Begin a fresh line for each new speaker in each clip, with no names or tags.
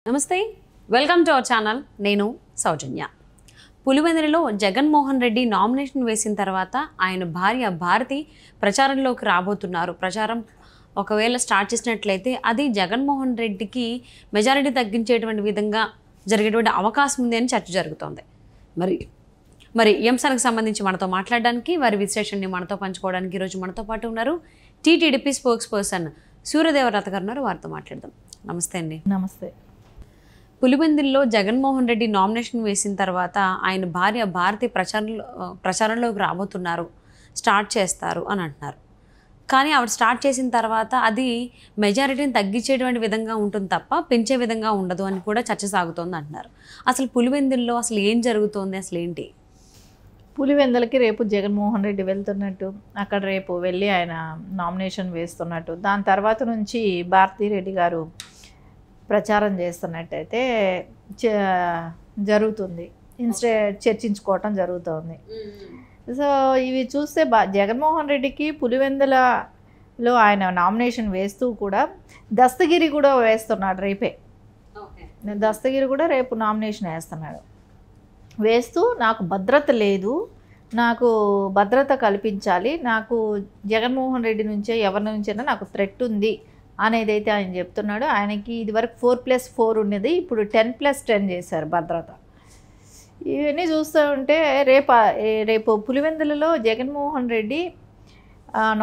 నమస్తే, welcome to our channel. నేను సౌజన్య. పులివెందులలో Jaganmohan Reddy nomination వేసిన తర్వాత ఆయన భార్య భారతి ప్రచారంలోకి రాబోతున్నారు. ప్రచారం ఒకవేళ స్టార్ట్ చేసినట్లయితే అది జగన్మోహన్ రెడ్డికి మెజారిటీ తగ్గించేటువంటి విధంగా జరిగేటువంటి అవకాశం ఉంది అని చర్చ జరుగుతోంది. మరి ఈ అంశానికి సంబంధించి మనతో మాట్లాడడానికి, వారి విశ్లేషణని మనతో పంచుకోవడానికి ఈరోజు మనతో పాటు ఉన్నారు టీటీడీపీ స్పోక్స్ పర్సన్ సూర్యదేవరత గారు ఉన్నారు. వారితో మాట్లాడదాం. నమస్తే అండి.
నమస్తే.
పులివెందుల్లో జగన్మోహన్ రెడ్డి నామినేషన్ వేసిన తర్వాత ఆయన భార్య భారతి ప్రచారంలోకి రాబోతున్నారు, స్టార్ట్ చేస్తారు అని అంటున్నారు. కానీ ఆవిడ స్టార్ట్ చేసిన తర్వాత అది మెజారిటీని తగ్గించేటువంటి విధంగా ఉంటుంది తప్ప పెంచే విధంగా ఉండదు అని కూడా చర్చ సాగుతోంది అంటున్నారు. అసలు పులివెందుల్లో అసలు ఏం జరుగుతోంది, అసలు ఏంటి?
పులివెందులకి రేపు జగన్మోహన్ రెడ్డి వెళ్తున్నట్టు, అక్కడ రేపు వెళ్ళి ఆయన నామినేషన్ వేస్తున్నట్టు, దాని తర్వాత నుంచి భారతిరెడ్డి గారు ప్రచారం చేస్తున్నట్టయితే జరుగుతుంది. చర్చించుకోవటం జరుగుతుంది. సో ఇవి చూస్తే జగన్మోహన్ రెడ్డికి పులివెందులలో ఆయన నామినేషన్ వేస్తూ కూడా దస్తగిరి కూడా వేస్తున్నాడు. రేపే దస్తగిరి కూడా రేపు నామినేషన్ వేస్తున్నాడు. వేస్తూ నాకు భద్రత లేదు, నాకు భద్రత కల్పించాలి, నాకు జగన్మోహన్ రెడ్డి నుంచే ఎవరి నుంచైనా నాకు థ్రెట్ ఉంది అనేది అయితే ఆయన చెప్తున్నాడు. ఆయనకి ఇదివరకు 4+4 ఉండేది, ఇప్పుడు 10+10 చేశారు భద్రత. ఇవన్నీ చూస్తూ ఉంటే రేపు పులివెందులలో జగన్మోహన్ రెడ్డి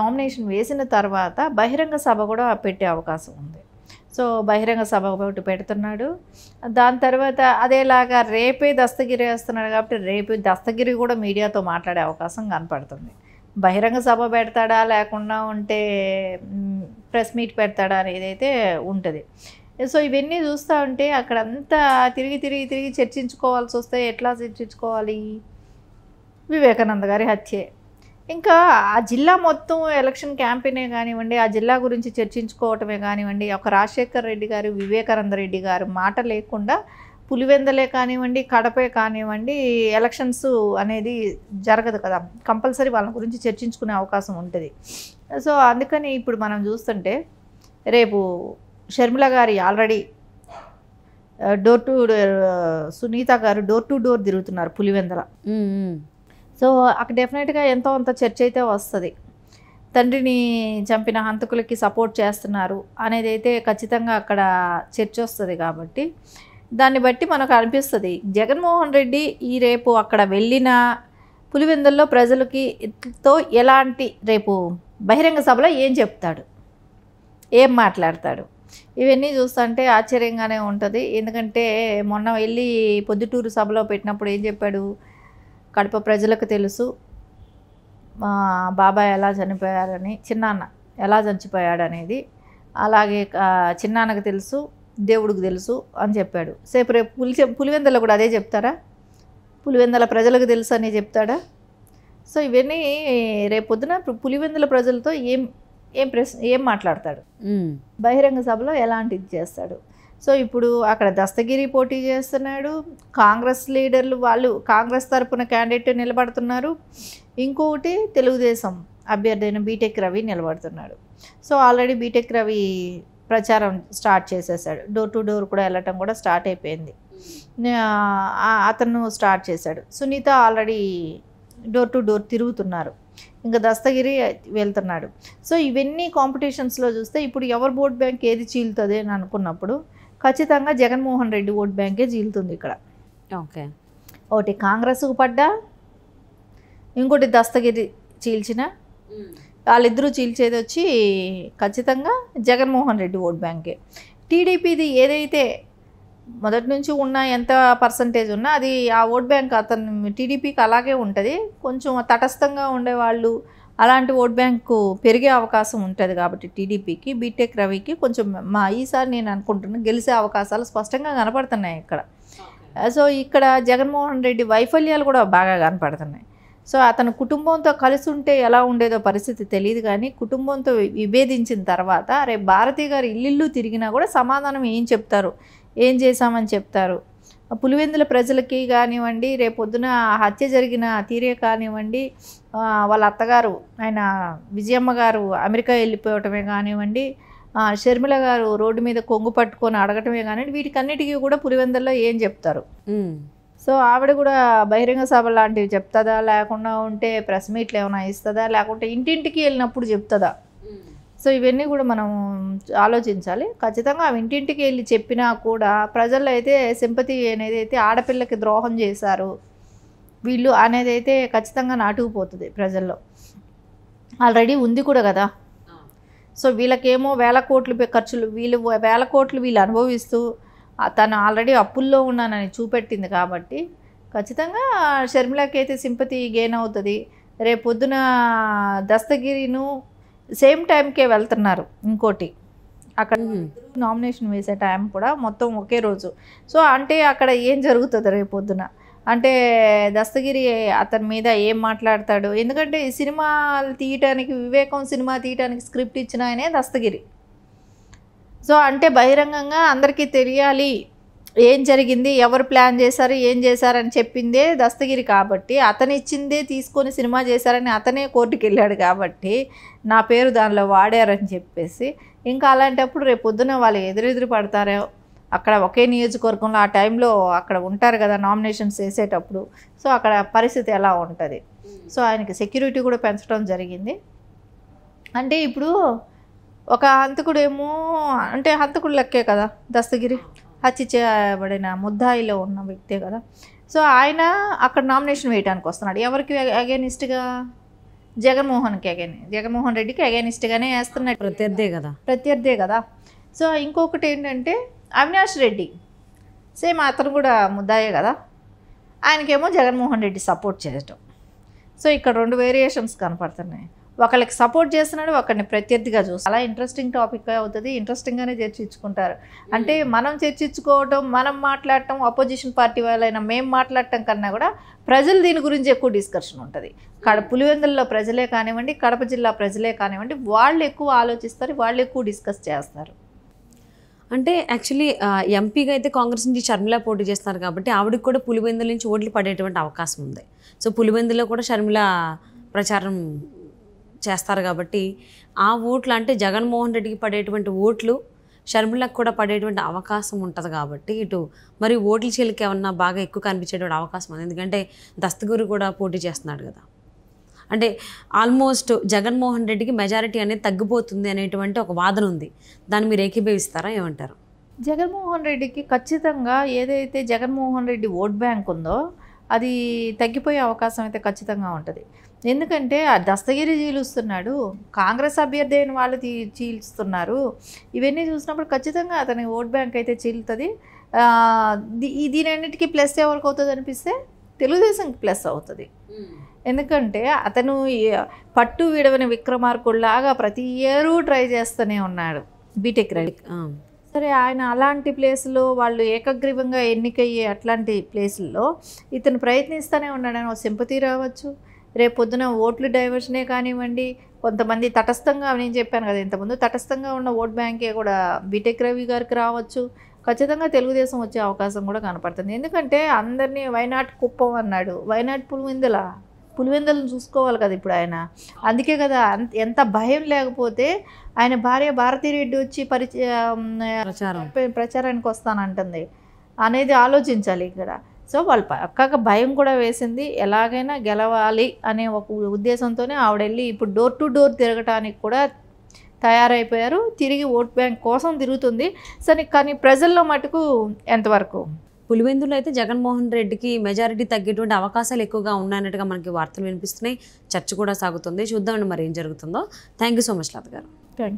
నామినేషన్ వేసిన తర్వాత బహిరంగ సభ కూడా పెట్టే అవకాశం ఉంది. సో బహిరంగ సభ ఒకటి పెడుతున్నాడు. దాని తర్వాత అదేలాగా రేపే దస్తగిరి వేస్తున్నాడు కాబట్టి రేపు దస్తగిరి కూడా మీడియాతో మాట్లాడే అవకాశం కనపడుతుంది. బహిరంగ సభ పెడతాడా లేకుండా ఉంటే ప్రెస్ మీట్ పెడతాడా అనేది అయితే ఉంటుంది. సో ఇవన్నీ చూస్తూ ఉంటే అక్కడంతా తిరిగి చర్చించుకోవాల్సి వస్తే ఎట్లా చర్చించుకోవాలి? వివేకానంద గారి హత్యే, ఇంకా ఆ జిల్లా మొత్తం ఎలక్షన్ క్యాంపెయినే కానివ్వండి, ఆ జిల్లా గురించి చర్చించుకోవటమే కానివ్వండి, ఒక రాజశేఖర్ రెడ్డి గారు, వివేకానంద రెడ్డి గారు మాట లేకుండా పులివెందలే కానివ్వండి, కడపే కానివ్వండి, ఎలక్షన్స్ అనేది జరగదు కదా. కంపల్సరీ వాళ్ళ గురించి చర్చించుకునే అవకాశం ఉంటుంది. సో అందుకని ఇప్పుడు మనం చూస్తుంటే రేపు షర్మిల గారి ఆల్రెడీ సునీత గారు డోర్ టు డోర్ తిరుగుతున్నారు పులివెందల. సో అక్కడ డెఫినెట్గా ఎంతో అంత చర్చ అయితే వస్తుంది. తండ్రిని చంపిన హంతకులకి సపోర్ట్ చేస్తున్నారు అనేది అయితే ఖచ్చితంగా అక్కడ చర్చ వస్తుంది. కాబట్టి దాన్ని బట్టి మనకు అనిపిస్తుంది జగన్మోహన్ రెడ్డి ఈ రేపు అక్కడ వెళ్ళిన పులివెందుల్లో ప్రజలతో ఎలాంటి రేపు బహిరంగ సభలో ఏం చెప్తాడు, ఏం మాట్లాడతాడు, ఇవన్నీ చూస్తుంటే ఆశ్చర్యంగానే ఉంటుంది. ఎందుకంటే మొన్న వెళ్ళి పొద్దుటూరు సభలో పెట్టినప్పుడు ఏం చెప్పాడు, కడప ప్రజలకు తెలుసు మా బాబాయ్ ఎలా చనిపోయారని, చిన్నాన్న ఎలా చచ్చిపోయాడనేది, అలాగే చిన్నాన్నకు తెలుసు, దేవుడికి తెలుసు అని చెప్పాడు. సేపు రేపు పులివెందుల కూడా అదే చెప్తారా? పులివెందుల ప్రజలకు తెలుసు అని చెప్తాడా? సో ఇవన్నీ రేపు పొద్దున పులివెందుల ప్రజలతో ఏం మాట్లాడతాడు, బహిరంగ సభలో ఎలాంటిది చేస్తాడు? సో ఇప్పుడు అక్కడ దస్తగిరి పోటీ చేస్తున్నాడు, కాంగ్రెస్ లీడర్లు వాళ్ళు కాంగ్రెస్ తరపున క్యాండిడేట్ నిలబడుతున్నారు, ఇంకొకటి తెలుగుదేశం అభ్యర్థి అయిన బీటెక్ రవి నిలబడుతున్నాడు. సో ఆల్రెడీ బీటెక్ రవి ప్రచారం స్టార్ట్ చేసేసాడు, డోర్ టు డోర్ కూడా వెళ్ళటం కూడా స్టార్ట్ అయిపోయింది, అతను స్టార్ట్ చేశాడు. Sunitha already door to door తిరుగుతున్నారు, ఇంకా దస్తగిరి వెళ్తున్నాడు. సో ఇవన్నీ కాంపిటీషన్స్లో చూస్తే ఇప్పుడు ఎవరు ఓట్ బ్యాంక్ ఏది చీలుతుంది అని అనుకున్నప్పుడు ఖచ్చితంగా జగన్మోహన్ రెడ్డి ఓట్ బ్యాంకే చీలుతుంది ఇక్కడ.
ఓకే,
ఒకటి కాంగ్రెస్కు పడ్డా, ఇంకోటి దస్తగిరి చీల్చిన, వాళ్ళిద్దరూ చీల్చేది వచ్చి ఖచ్చితంగా జగన్మోహన్ రెడ్డి ఓట్ బ్యాంకే. టీడీపీది ఏదైతే మొదటి నుంచి ఉన్న ఎంత పర్సంటేజ్ ఉన్నా అది ఆ ఓట్ బ్యాంక్ అతను టీడీపీకి అలాగే ఉంటుంది. కొంచెం తటస్థంగా ఉండేవాళ్ళు అలాంటి ఓట్ బ్యాంకు పెరిగే అవకాశం ఉంటుంది. కాబట్టి టీడీపీకి బీటెక్ రవికి కొంచెం ఈసారి నేను అనుకుంటున్నాను గెలిచే అవకాశాలు స్పష్టంగా కనపడుతున్నాయి ఇక్కడ. సో ఇక్కడ జగన్మోహన్ రెడ్డి వైఫల్యాలు కూడా బాగా కనపడుతున్నాయి. సో అతను కుటుంబంతో కలిసి ఉంటే ఎలా ఉండేదో పరిస్థితి తెలియదు, కానీ కుటుంబంతో విభేదించిన తర్వాత రేపు భారతి గారు ఇల్లు తిరిగినా కూడా సమాధానం ఏం చెప్తారు, ఏం చేశామని చెప్తారు? పులివెందుల ప్రజలకి కానివ్వండి, రేపొద్దున హత్య జరిగిన తీరే కానివ్వండి, వాళ్ళ అత్తగారు ఆయన విజయమ్మ గారు అమెరికా వెళ్ళిపోవటమే కానివ్వండి, షర్మిల గారు రోడ్డు మీద కొంగు పట్టుకొని అడగటమే కానీ వీటికన్నిటికీ కూడా పులివెందుల్లో ఏం చెప్తారు. సో ఆవిడ కూడా బహిరంగ సభ లాంటివి చెప్తుందా, లేకుండా ఉంటే ప్రెస్ మీట్లు ఏమైనా ఇస్తుందా, లేకుంటే ఇంటింటికి వెళ్ళినప్పుడు చెప్తుందా? సో ఇవన్నీ కూడా మనం ఆలోచించాలి. ఖచ్చితంగా ఆమె ఇంటింటికి వెళ్ళి చెప్పినా కూడా ప్రజల్లో అయితే సింపతి అనేది అయితే ఆడపిల్లకి ద్రోహం చేశారు వీళ్ళు అనేది అయితే ఖచ్చితంగా నాటుకుపోతుంది ప్రజల్లో. ఆల్రెడీ ఉంది కూడా కదా. సో వీళ్ళకేమో వేల కోట్లు ఖర్చులు, వేల కోట్లు వీళ్ళు అనుభవిస్తూ తను ఆల్రెడీ అప్పుల్లో ఉన్నానని చూపెట్టింది కాబట్టి ఖచ్చితంగా షర్మిలకి అయితే సింపతి గెయిన్ అవుతుంది. రేపు పొద్దున దస్తగిరిను సేమ్ టైంకే వెళ్తున్నారు. ఇంకోటి అక్కడ నామినేషన్ వేసే టైం కూడా మొత్తం ఒకే రోజు. సో అంటే అక్కడ ఏం జరుగుతుంది రేపు పొద్దున అంటే దస్తగిరి అతని మీద ఏం మాట్లాడతాడు? ఎందుకంటే ఈ సినిమాలు తీయటానికి, వివేకం సినిమా తీయటానికి స్క్రిప్ట్ ఇచ్చిన ఆయనే దస్తగిరి. సో అంటే బహిరంగంగా అందరికీ తెలియాలి ఏం జరిగింది, ఎవరు ప్లాన్ చేశారు, ఏం చేశారని చెప్పిందే దస్తగిరి కాబట్టి అతను ఇచ్చిందే తీసుకొని సినిమా చేశారని అతనే కోర్టుకి వెళ్ళాడు కాబట్టి నా పేరు దానిలో వాడారని చెప్పేసి ఇంకా అలాంటప్పుడు రేపు పొద్దున వాళ్ళు ఎదురెదురు పడతారో అక్కడ ఒకే నియోజకవర్గంలో ఆ టైంలో అక్కడ ఉంటారు కదా నామినేషన్స్ వేసేటప్పుడు. సో అక్కడ పరిస్థితి ఎలా ఉంటుంది? సో ఆయనకి సెక్యూరిటీ కూడా పెంచడం జరిగింది. అంటే ఇప్పుడు ఒక హంతకుడేమో అంటే హంతకుడు లెక్కే కదా దస్తగిరి, హత్య చేయబడిన ముద్దాయిలో ఉన్న వ్యక్తే కదా. సో ఆయన అక్కడ నామినేషన్ వేయడానికి వస్తున్నాడు. ఎవరికి అగేనిస్ట్గా? జగన్మోహన్ రెడ్డికి అగేనిస్ట్గానే వేస్తున్నాడు. ప్రత్యర్థే కదా. సో ఇంకొకటి ఏంటంటే అవినాష్ రెడ్డి సేమ్ అతను కూడా ముద్దాయే కదా, ఆయనకేమో జగన్మోహన్ రెడ్డి సపోర్ట్ చేయటం. సో ఇక్కడ రెండు వేరియేషన్స్ కనపడుతున్నాయి. ఒకళ్ళకి సపోర్ట్ చేస్తున్నాడు, ఒకరిని ప్రత్యర్థిగా చూస్తాడు. అలా ఇంట్రెస్టింగ్ టాపిక్ అవుతుంది. ఇంట్రెస్టింగ్గానే చర్చించుకుంటారు. అంటే మనం చర్చించుకోవటం, మనం మాట్లాడటం, అపోజిషన్ పార్టీ వాళ్ళైనా మేము మాట్లాడటం కన్నా కూడా ప్రజలు దీని గురించి ఎక్కువ డిస్కషన్ ఉంటుంది. పులివెందుల్లో ప్రజలే కానివ్వండి, కడప జిల్లా ప్రజలే కానివ్వండి, వాళ్ళు ఎక్కువ ఆలోచిస్తారు, వాళ్ళు ఎక్కువ డిస్కస్ చేస్తారు.
అంటే యాక్చువల్లీ ఎంపీగా అయితే కాంగ్రెస్ నుంచి షర్మిల పోటీ చేస్తున్నారు కాబట్టి ఆవిడకి కూడా పులివెందుల నుంచి ఓట్లు పడేటువంటి అవకాశం ఉంది. సో పులివెందులో కూడా షర్మిల ప్రచారం చేస్తారు కాబట్టి ఆ ఓట్లు అంటే జగన్మోహన్ రెడ్డికి పడేటువంటి ఓట్లు షర్మిలకు కూడా పడేటువంటి అవకాశం ఉంటుంది కాబట్టి ఇటు మరి ఓట్ల చీలకి ఏమన్నా బాగా ఎక్కువ కనిపించేటువంటి అవకాశం ఉంది. ఎందుకంటే దస్తగిరి కూడా పోటీ చేస్తున్నాడు కదా. అంటే ఆల్మోస్ట్ జగన్మోహన్ రెడ్డికి మెజారిటీ అనేది తగ్గిపోతుంది అనేటువంటి ఒక వాదన ఉంది. దాన్ని మీరు ఏకీభవిస్తారా, ఏమంటారు?
జగన్మోహన్ రెడ్డికి ఖచ్చితంగా ఏదైతే జగన్మోహన్ రెడ్డి ఓట్ బ్యాంక్ ఉందో అది తగ్గిపోయే అవకాశం అయితే ఖచ్చితంగా ఉంటుంది. ఎందుకంటే ఆ దస్తగిరి చీలుస్తున్నాడు, కాంగ్రెస్ అభ్యర్థి అయిన వాళ్ళు చీల్స్తున్నారు. ఇవన్నీ చూసినప్పుడు ఖచ్చితంగా అతని ఓట్ బ్యాంక్ అయితే చీలుతుంది. దీనన్నిటికీ ప్లస్ ఎవరికి అవుతుంది అనిపిస్తే తెలుగుదేశంకి ప్లస్ అవుతుంది. ఎందుకంటే అతను పట్టు విడవని విక్రమార్కుల్లాగా ప్రతి ఇయర్ ట్రై చేస్తూనే ఉన్నాడు బీటెక్ రెడీ. సరే ఆయన అలాంటి ప్లేస్లో వాళ్ళు ఏకగ్రీవంగా ఎన్నికయ్యే అట్లాంటి ప్లేసుల్లో ఇతను ప్రయత్నిస్తూనే ఉన్నాడని ఒక సింపతి రావచ్చు. రేపు పొద్దున ఓట్లు డైవర్షనే కానివ్వండి, కొంతమంది తటస్థంగా, నేను చెప్పాను కదా ఇంతకుముందు, తటస్థంగా ఉన్న ఓట్ బ్యాంకే కూడా బీటెక్ రవి గారికి రావచ్చు. ఖచ్చితంగా తెలుగుదేశం వచ్చే అవకాశం కూడా కనపడుతుంది. ఎందుకంటే అందరినీ వైనాట్ కుప్పం అన్నాడు, వైనాట్ పులివెందులను చూసుకోవాలి కదా ఇప్పుడు ఆయన. అందుకే కదా ఎంత భయం లేకపోతే ఆయన భార్య భారతిరెడ్డి వచ్చి ప్రచారానికి వస్తానంటుంది అనేది ఆలోచించాలి ఇక్కడ. సో వాళ్ళు పక్కగా భయం కూడా వేసింది, ఎలాగైనా గెలవాలి అనే ఒక ఉద్దేశంతోనే ఆవిడెళ్ళి ఇప్పుడు డోర్ టు డోర్ తిరగటానికి కూడా తయారైపోయారు. తిరిగి ఓట్ బ్యాంక్ కోసం తిరుగుతుంది. సరే కానీ ప్రజల్లో మటుకు ఎంతవరకు?
పులివెందులో అయితే జగన్మోహన్ రెడ్డికి మెజారిటీ తగ్గేటువంటి అవకాశాలు ఎక్కువగా ఉన్నాయన్నట్టుగా మనకి వార్తలు వినిపిస్తున్నాయి. చర్చ కూడా సాగుతుంది. చూద్దామండి మరి ఏం జరుగుతుందో. థ్యాంక్ యూ సో మచ్ లత గారు.
Thank you.